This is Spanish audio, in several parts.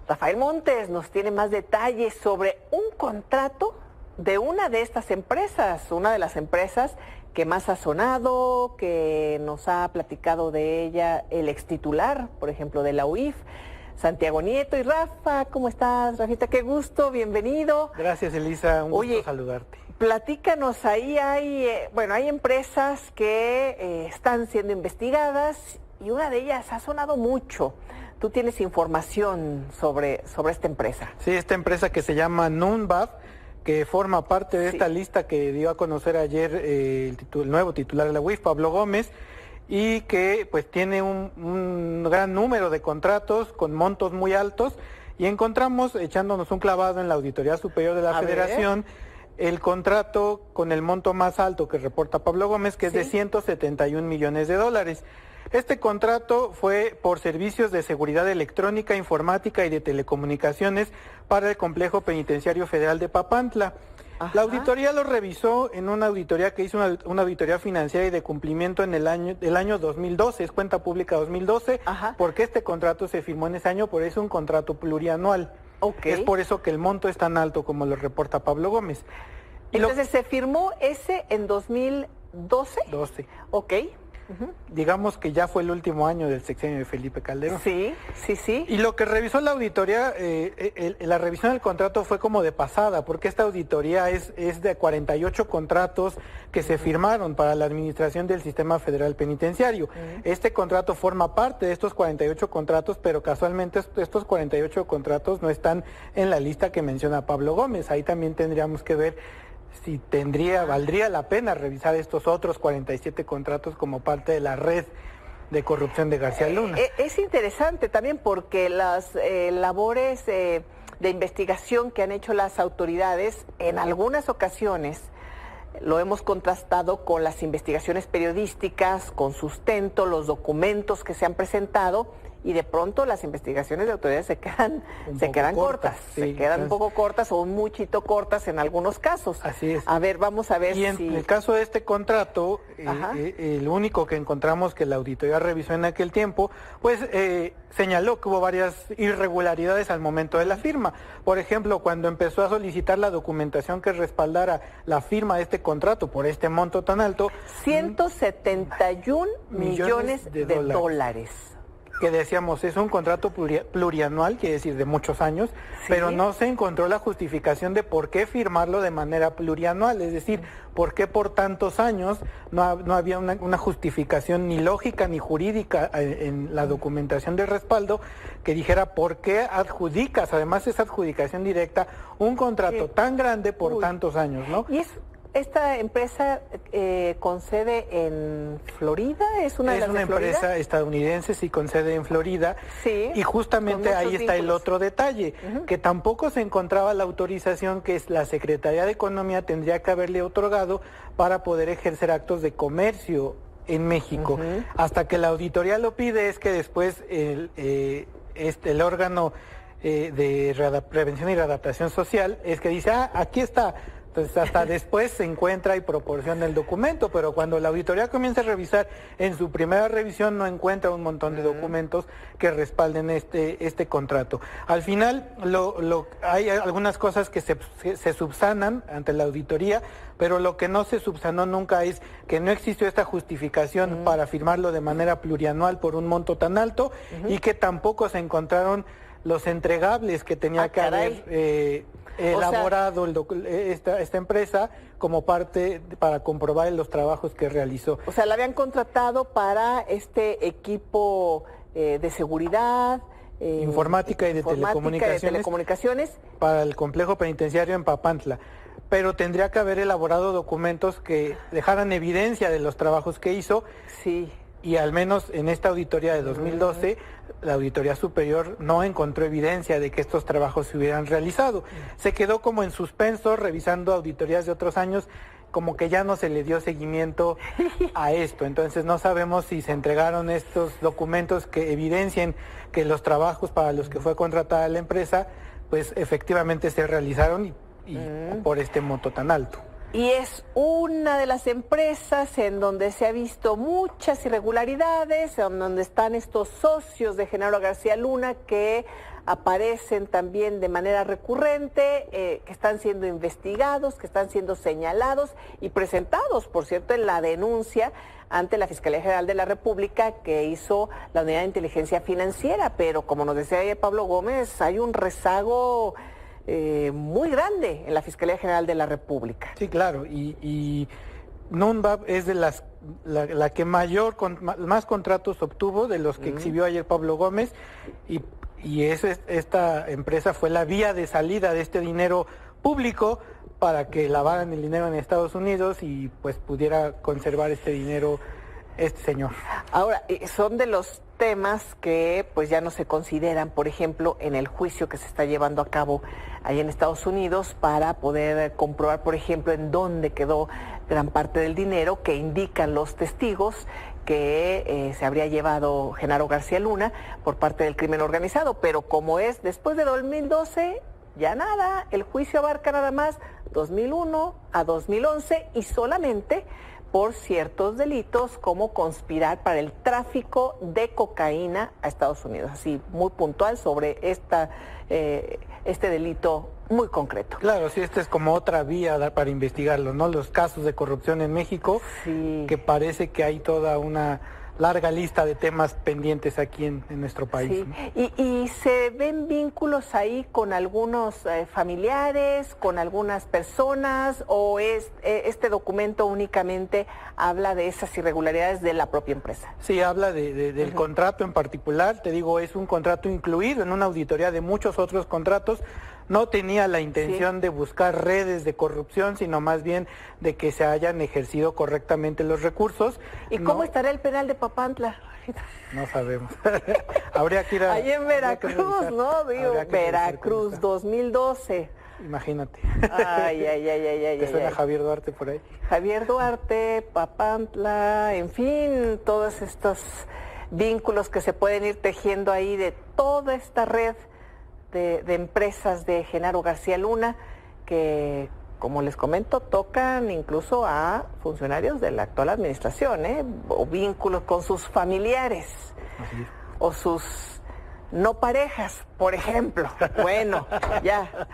Rafael Montes nos tiene más detalles sobre un contrato de una de estas empresas, una de las empresas que más ha sonado, que nos ha platicado de ella el extitular, por ejemplo, de la UIF, Santiago Nieto. Y Rafa, ¿cómo estás, Rafita? Qué gusto, bienvenido. Gracias, Elisa, un gusto saludarte. Platícanos, ahí hay empresas que están siendo investigadas y una de ellas ha sonado mucho. Tú tienes información sobre esta empresa. Sí, esta empresa que se llama Nunbaf, que forma parte de esta lista que dio a conocer ayer el nuevo titular de la UIF, Pablo Gómez, y que pues tiene un gran número de contratos con montos muy altos, y encontramos, echándonos un clavado en la Auditoría Superior de la Federación, el contrato con el monto más alto que reporta Pablo Gómez, que es de 171 millones de dólares. Este contrato fue por servicios de seguridad electrónica, informática y de telecomunicaciones para el Complejo Penitenciario Federal de Papantla. Ajá. La auditoría lo revisó en una auditoría que hizo una auditoría financiera y de cumplimiento en el año 2012, es cuenta pública 2012, porque este contrato se firmó en ese año, por eso es un contrato plurianual. Es por eso que el monto es tan alto como lo reporta Pablo Gómez. Entonces, ¿se firmó ese en 2012? 12. Ok. Digamos que ya fue el último año del sexenio de Felipe Calderón. Sí. Y lo que revisó la auditoría, la revisión del contrato fue como de pasada, porque esta auditoría es de 48 contratos que se firmaron para la administración del sistema federal penitenciario. Este contrato forma parte de estos 48 contratos, pero casualmente estos 48 contratos no están en la lista que menciona Pablo Gómez. Ahí también tendríamos que ver si valdría la pena revisar estos otros 47 contratos como parte de la red de corrupción de García Luna. Es interesante también porque las labores de investigación que han hecho las autoridades en algunas ocasiones lo hemos contrastado con las investigaciones periodísticas, con sustento, los documentos que se han presentado, y de pronto las investigaciones de autoridades se quedan cortas, se quedan un poco cortas o un muchito cortas en algunos casos. Así es. A ver, vamos a ver y en el caso de este contrato, el único que encontramos que la auditoría revisó en aquel tiempo, pues señaló que hubo varias irregularidades al momento de la firma. Por ejemplo, cuando empezó a solicitar la documentación que respaldara la firma de este contrato por este monto tan alto, 171 millones de dólares. Que decíamos, es un contrato plurianual, quiere decir de muchos años, pero no se encontró la justificación de por qué firmarlo de manera plurianual, es decir, por qué por tantos años no había una justificación ni lógica ni jurídica en la documentación de respaldo que dijera por qué adjudicas, además es adjudicación directa, un contrato tan grande por tantos años, ¿no? Y esta empresa con sede en Florida, ¿es una de las de Florida? Es una empresa estadounidense, sí, con sede en Florida. Sí. Y justamente ahí está el otro detalle, que tampoco se encontraba la autorización que la Secretaría de Economía tendría que haberle otorgado para poder ejercer actos de comercio en México. Hasta que la auditoría lo pide, es que después el órgano de prevención y readaptación social es que dice, aquí está. Entonces hasta después se encuentra y proporciona el documento, pero cuando la auditoría comienza a revisar, en su primera revisión no encuentra un montón de documentos que respalden este contrato. Al final hay algunas cosas que se subsanan ante la auditoría, pero lo que no se subsanó nunca es que no existió esta justificación para firmarlo de manera plurianual por un monto tan alto y que tampoco se encontraron los entregables que tenía que haber elaborado esta empresa como parte para comprobar los trabajos que realizó. O sea, la habían contratado para este equipo de seguridad, informática y de telecomunicaciones para el complejo penitenciario en Papantla. Pero tendría que haber elaborado documentos que dejaran evidencia de los trabajos que hizo. Sí. Y al menos en esta auditoría de 2012, la Auditoría Superior no encontró evidencia de que estos trabajos se hubieran realizado. Se quedó como en suspenso, revisando auditorías de otros años, como que ya no se le dio seguimiento a esto. Entonces no sabemos si se entregaron estos documentos que evidencien que los trabajos para los que fue contratada la empresa, pues efectivamente se realizaron y por este monto tan alto. Y es una de las empresas en donde se ha visto muchas irregularidades, en donde están estos socios de Genaro García Luna que aparecen también de manera recurrente, que están siendo investigados, que están siendo señalados y presentados, por cierto, en la denuncia ante la Fiscalía General de la República que hizo la Unidad de Inteligencia Financiera. Pero como nos decía ayer Pablo Gómez, hay un rezago muy grande en la Fiscalía General de la República. Sí, claro, y Nunvav es de la que más contratos obtuvo de los que exhibió ayer Pablo Gómez, y esta empresa fue la vía de salida de este dinero público para que lavaran el dinero en Estados Unidos y pues pudiera conservar este dinero este señor. Ahora, son de los temas que pues ya no se consideran, por ejemplo, en el juicio que se está llevando a cabo ahí en Estados Unidos para poder comprobar, por ejemplo, en dónde quedó gran parte del dinero que indican los testigos que se habría llevado Genaro García Luna por parte del crimen organizado. Pero como es después de 2012, ya nada, el juicio abarca nada más 2001 a 2011 y solamente por ciertos delitos como conspirar para el tráfico de cocaína a Estados Unidos. Así, muy puntual sobre este delito muy concreto. Claro, sí, esta es como otra vía para investigarlo, ¿no? Los casos de corrupción en México, sí, que parece que hay toda una larga lista de temas pendientes aquí en nuestro país. Sí. ¿No? Y se ven vínculos ahí con algunos familiares, con algunas personas, o este documento únicamente habla de esas irregularidades de la propia empresa. Sí, habla del contrato en particular. Te digo, es un contrato incluido en una auditoría de muchos otros contratos. No tenía la intención de buscar redes de corrupción, sino más bien de que se hayan ejercido correctamente los recursos. ¿Y cómo estará el penal de Papantla? No sabemos. Habría que ir a... Ahí en Veracruz, ¿no? Digo, Veracruz, 2012. Imagínate. Ay. ¿Te suena Javier Duarte por ahí? Javier Duarte, Papantla, en fin, todos estos vínculos que se pueden ir tejiendo ahí de toda esta red de empresas de Genaro García Luna, que, como les comento, tocan incluso a funcionarios de la actual administración, o vínculos con sus familiares, o sus no parejas, por ejemplo. Bueno, ya,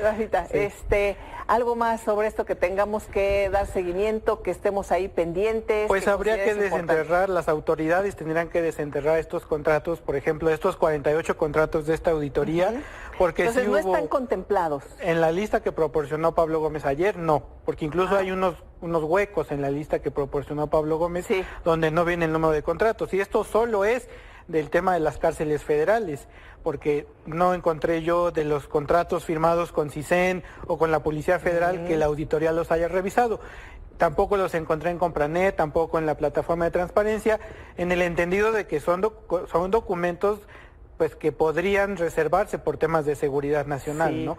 Rafita, sí. Algo más sobre esto que tengamos que dar seguimiento, que estemos ahí pendientes. Pues habría que desenterrar, las autoridades tendrían que desenterrar estos contratos, por ejemplo, estos 48 contratos de esta auditoría, porque entonces sí no están contemplados. En la lista que proporcionó Pablo Gómez ayer, no, porque incluso hay unos huecos en la lista que proporcionó Pablo Gómez, sí, donde no viene el número de contratos, y esto solo es del tema de las cárceles federales, porque no encontré yo de los contratos firmados con CISEN o con la Policía Federal que la auditoría los haya revisado. Tampoco los encontré en Compranet, tampoco en la plataforma de transparencia, en el entendido de que son documentos pues que podrían reservarse por temas de seguridad nacional, sí, ¿no?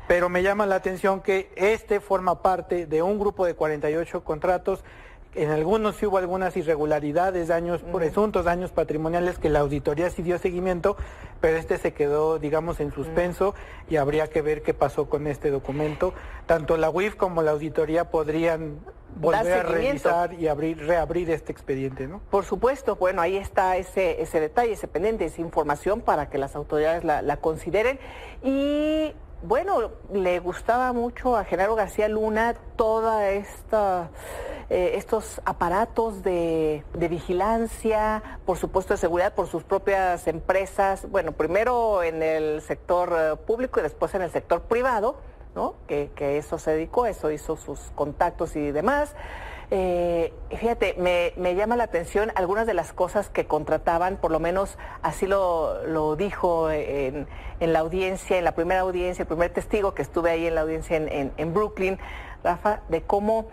Pero me llama la atención que forma parte de un grupo de 48 contratos. En algunos sí hubo algunas irregularidades, presuntos daños patrimoniales que la auditoría sí dio seguimiento, pero se quedó, digamos, en suspenso y habría que ver qué pasó con este documento. Tanto la UIF como la auditoría podrían volver a revisar y reabrir este expediente, ¿no? Por supuesto, bueno, ahí está ese detalle, ese pendiente, esa información para que las autoridades la consideren. Y bueno, le gustaba mucho a Genaro García Luna toda estos aparatos de vigilancia, por supuesto de seguridad por sus propias empresas, bueno, primero en el sector público y después en el sector privado, ¿no? Que eso se dedicó, eso hizo sus contactos y demás. Fíjate, me llama la atención algunas de las cosas que contrataban, por lo menos así lo dijo en la audiencia, en la primera audiencia, el primer testigo que estuve ahí en la audiencia en Brooklyn, Rafa, de cómo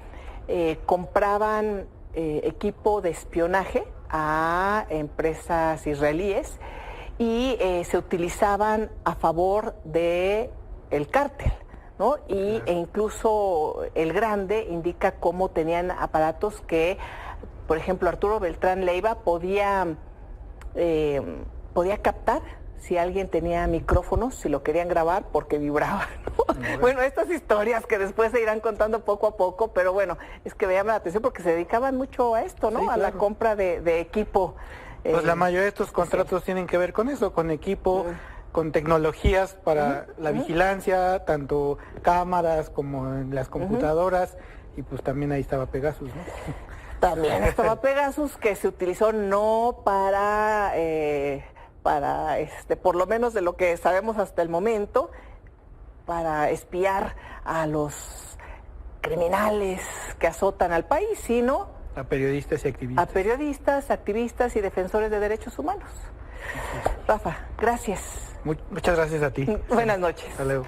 compraban equipo de espionaje a empresas israelíes y se utilizaban a favor de el cártel, ¿no? E incluso el Grande indica cómo tenían aparatos que, por ejemplo, Arturo Beltrán Leiva podía captar si alguien tenía micrófonos, si lo querían grabar, porque vibraba, ¿no? Bueno, estas historias que después se irán contando poco a poco, pero bueno, es que me llama la atención porque se dedicaban mucho a esto, ¿no? Sí, claro. A la compra de equipo. Pues la mayoría de estos contratos tienen que ver con eso, con equipo con tecnologías para la vigilancia, tanto cámaras como en las computadoras, y pues también ahí estaba Pegasus, ¿no? También estaba Pegasus, que se utilizó no para por lo menos de lo que sabemos hasta el momento, para espiar a los criminales que azotan al país, sino a periodistas y activistas. A periodistas, activistas y defensores de derechos humanos. Rafa, gracias. Muchas gracias a ti. Buenas noches. Hasta luego.